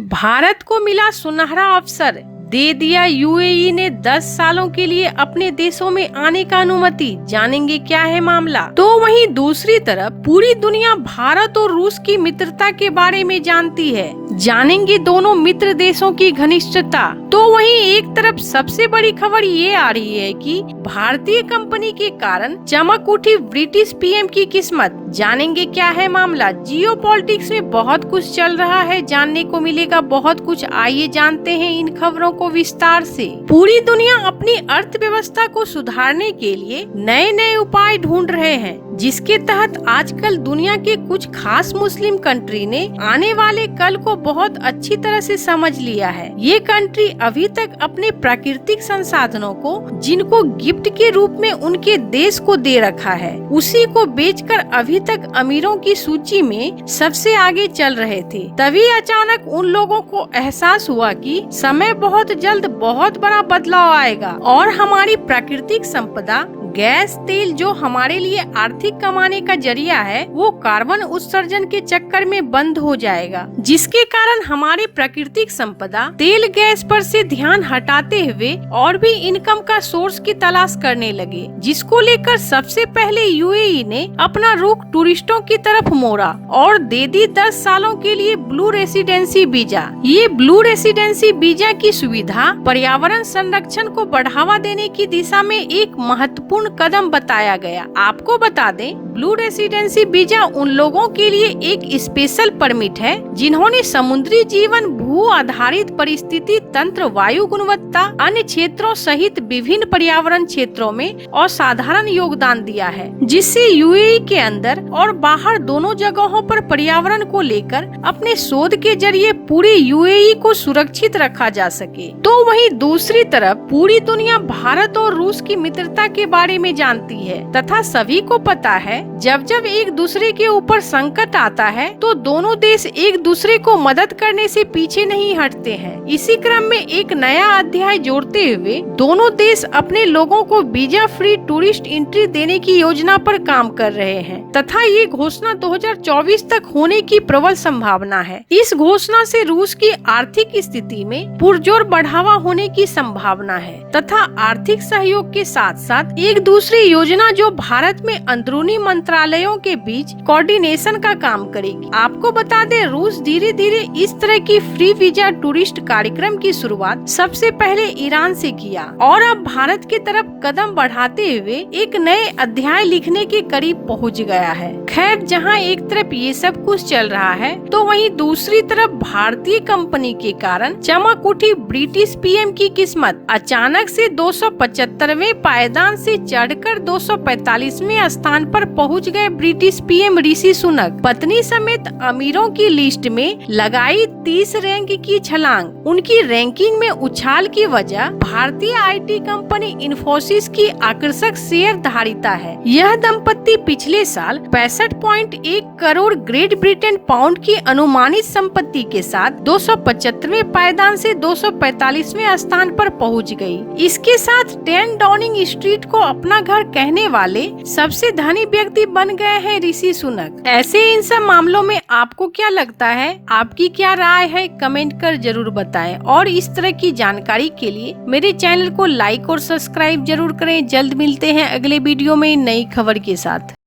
भारत को मिला सुनहरा अवसर, दे दिया यूएई ने 10 सालों के लिए अपने देशों में आने का अनुमति। जानेंगे क्या है मामला। तो वहीं दूसरी तरफ पूरी दुनिया भारत और रूस की मित्रता के बारे में जानती है। जानेंगे दोनों मित्र देशों की घनिष्ठता। तो वहीं एक तरफ सबसे बड़ी खबर ये आ रही है कि भारतीय कंपनी के कारण चमक उठी ब्रिटिश पीएम की किस्मत। जानेंगे क्या है मामला। जियोपॉलिटिक्स में बहुत कुछ चल रहा है, जानने को मिलेगा बहुत कुछ। आइए जानते हैं इन खबरों को विस्तार से। पूरी दुनिया अपनी अर्थव्यवस्था को सुधारने के लिए नए नए उपाय ढूंढ रहे हैं, जिसके तहत आजकल दुनिया के कुछ खास मुस्लिम कंट्री ने आने वाले कल को बहुत अच्छी तरह से समझ लिया है। ये कंट्री अभी तक अपने प्राकृतिक संसाधनों को, जिनको गिफ्ट के रूप में उनके देश को दे रखा है, उसी को बेचकर अभी तक अमीरों की सूची में सबसे आगे चल रहे थे। तभी अचानक उन लोगों को एहसास हुआ कि समय बहुत जल्द बहुत बड़ा बदलाव आएगा और हमारी प्राकृतिक संपदा गैस तेल, जो हमारे लिए आर्थिक कमाने का जरिया है, वो कार्बन उत्सर्जन के चक्कर में बंद हो जाएगा, जिसके कारण हमारी प्राकृतिक संपदा तेल गैस पर से ध्यान हटाते हुए और भी इनकम का सोर्स की तलाश करने लगे, जिसको लेकर सबसे पहले यूएई ने अपना रुख टूरिस्टों की तरफ मोड़ा और दे दी 10 सालों के लिए ब्लू रेसिडेंसी वीजा। ये ब्लू रेसिडेंसी वीजा की सुविधा पर्यावरण संरक्षण को बढ़ावा देने की दिशा में एक महत्वपूर्ण कदम बताया गया। आपको बता दें, ब्लू रेसिडेंसी वीजा उन लोगों के लिए एक स्पेशल परमिट है जिन्होंने समुद्री जीवन, भू आधारित परिस्थिति तंत्र, वायु गुणवत्ता, अन्य क्षेत्रों सहित विभिन्न पर्यावरण क्षेत्रों में असाधारण योगदान दिया है, जिससे यूएई के अंदर और बाहर दोनों जगहों पर पर्यावरण को लेकर अपने शोध के जरिए पूरे यूएई को सुरक्षित रखा जा सके। तो वहीं दूसरी तरफ पूरी दुनिया भारत और रूस की मित्रता के बारे में जानती है तथा सभी को पता है, जब जब एक दूसरे के ऊपर संकट आता है तो दोनों देश एक दूसरे को मदद करने से पीछे नहीं हटते हैं। इसी क्रम में एक नया अध्याय जोड़ते हुए दोनों देश अपने लोगों को वीजा फ्री टूरिस्ट एंट्री देने की योजना पर काम कर रहे हैं तथा ये घोषणा 2024 तक होने की प्रबल संभावना है। इस घोषणा से रूस की आर्थिक स्थिति में पुरजोर बढ़ावा होने की संभावना है तथा आर्थिक सहयोग के साथ साथ एक दूसरी योजना जो भारत में अंदरूनी मंत्रालयों के बीच कोऑर्डिनेशन का काम करेगी। आपको बता दें, रूस धीरे धीरे इस तरह की फ्री वीजा टूरिस्ट कार्यक्रम की शुरुआत सबसे पहले ईरान से किया और अब भारत की तरफ कदम बढ़ाते हुए एक नए अध्याय लिखने के करीब पहुंच गया है। खैर, जहां एक तरफ ये सब कुछ चल रहा है तो वहीं दूसरी तरफ भारतीय कंपनी के कारण चमक उठी ब्रिटिश पीएम की किस्मत। अचानक से 275वें पायदान से चढ़कर 245वें स्थान पर पहुंच गए ब्रिटिश पीएम ऋषि सुनक। पत्नी समेत अमीरों की लिस्ट में लगाई 30 रैंक की छलांग। उनकी रैंकिंग में उछाल की वजह भारतीय आईटी कंपनी इन्फोसिस की आकर्षक शेयर धारिता है। यह दंपत्ति पिछले साल 65.1 करोड़ ग्रेट ब्रिटेन पाउंड की अनुमानित संपत्ति के साथ 275वें पायदान से 245वें स्थान पर पहुंच गई। इसके साथ 10 डाउनिंग स्ट्रीट को अपना घर कहने वाले सबसे धनी व्यक्ति बन गए हैं ऋषि सुनक। ऐसे इन सब मामलों में आपको क्या लगता है? आपकी क्या राय है? कमेंट कर जरूर बताएं और इस तरह की जानकारी के लिए मेरे चैनल को लाइक और सब्सक्राइब जरूर करें। जल्द मिलते हैं अगले वीडियो में नई खबर के साथ।